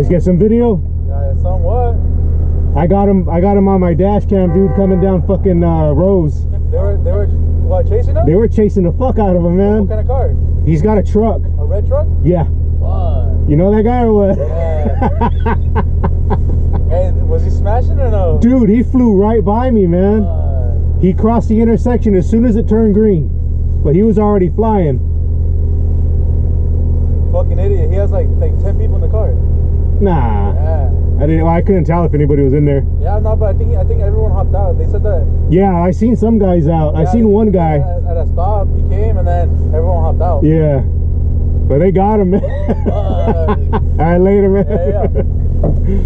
guys get some video? Yeah, somewhat. I got him on my dash cam, dude, coming down fucking Rose. They were what, chasing him? They were chasing the fuck out of him, man. What kind of car? He's got a truck. A red truck? Yeah. Fuck. You know that guy or what? Yeah. Hey, was he smashing or no? Dude, he flew right by me, man. He crossed the intersection as soon as it turned green. But he was already flying. Fucking idiot. He has like 10 people in the car. Nah. Yeah. I couldn't tell if anybody was in there. Yeah, no, but I think everyone hopped out. They said that. Yeah, I seen some guys out. Yeah, I seen one guy. At a stop, he came and then everyone hopped out. Yeah. But they got him, man. All right, later, man. Yeah.